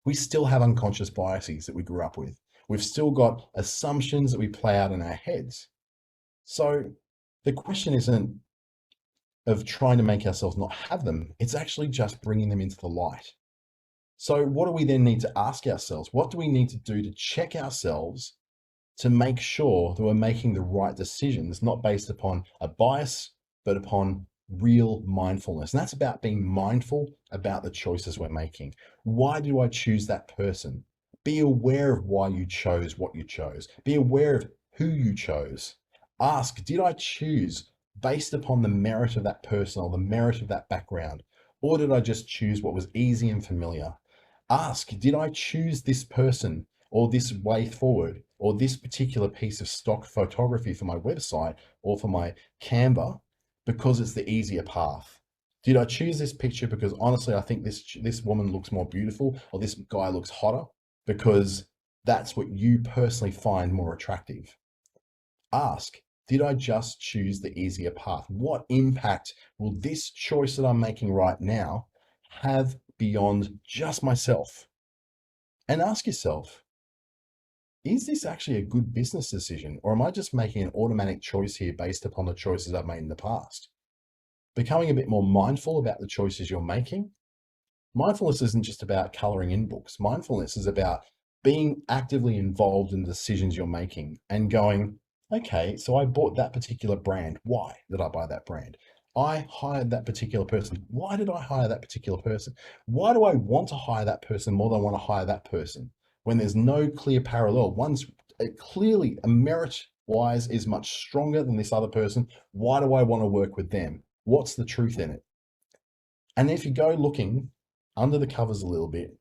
we still have unconscious biases that we grew up with. We've still got assumptions that we play out in our heads. So the question isn't of trying to make ourselves not have them, it's actually just bringing them into the light. So what do we then need to ask ourselves? What do we need to do to check ourselves to make sure that we're making the right decisions, not based upon a bias, but upon real mindfulness? And that's about being mindful about the choices we're making. Why do I choose that person? Be aware of why you chose what you chose. Be aware of who you chose. Ask, did I choose based upon the merit of that person or the merit of that background? Or did I just choose what was easy and familiar? Ask, did I choose this person or this way forward or this particular piece of stock photography for my website or for my Canva because it's the easier path? Did I choose this picture because honestly, I think this woman looks more beautiful or this guy looks hotter because that's what you personally find more attractive? Ask, did I just choose the easier path? What impact will this choice that I'm making right now have beyond just myself? And ask yourself, is this actually a good business decision, or am I just making an automatic choice here based upon the choices I've made in the past? Becoming a bit more mindful about the choices you're making. Mindfulness isn't just about coloring in books. Mindfulness is about being actively involved in the decisions you're making and going, okay, so I bought that particular brand. Why did I buy that brand? I hired that particular person. Why did I hire that particular person? Why do I want to hire that person more than I want to hire that person? When there's no clear parallel, one's clearly a merit wise is much stronger than this other person. Why do I want to work with them? What's the truth in it? And if you go looking under the covers a little bit,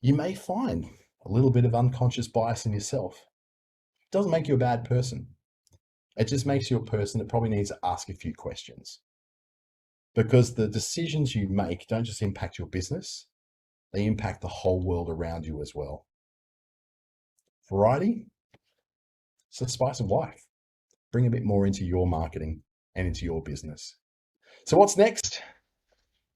you may find a little bit of unconscious bias in yourself. It doesn't make you a bad person. It just makes you a person that probably needs to ask a few questions. Because the decisions you make don't just impact your business, they impact the whole world around you as well. Variety, it's the spice of life. Bring a bit more into your marketing and into your business. So what's next?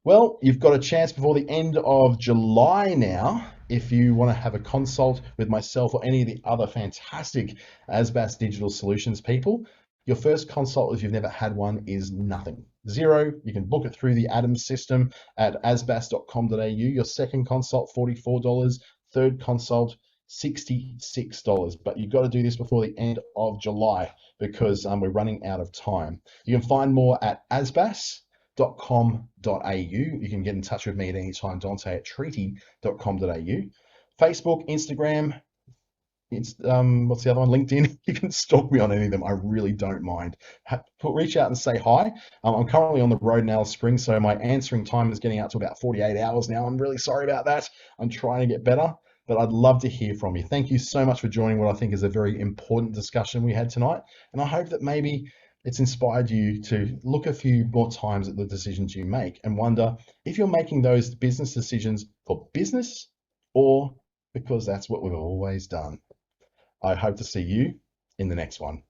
Well, you've got a chance before the end of July now. If you want to have a consult with myself or any of the other fantastic ASBAS Digital Solutions people, your first consult, if you've never had one, is nothing. Zero. You can book it through the Adams system at asbas.com.au. Your second consult, $44. Third consult, $66. But you've got to do this before the end of July because we're running out of time. You can find more at asbas.com.au. You can get in touch with me at any time, Dante at treaty.com.au. Facebook, Instagram, It's what's the other one? LinkedIn. You can stalk me on any of them. I really don't mind. Reach out and say hi. I'm currently on the road in Alice Springs, so my answering time is getting out to about 48 hours now. I'm really sorry about that. I'm trying to get better, but I'd love to hear from you. Thank you so much for joining what I think is a very important discussion we had tonight, and I hope that maybe it's inspired you to look a few more times at the decisions you make and wonder if you're making those business decisions for business or because that's what we've always done. I hope to see you in the next one.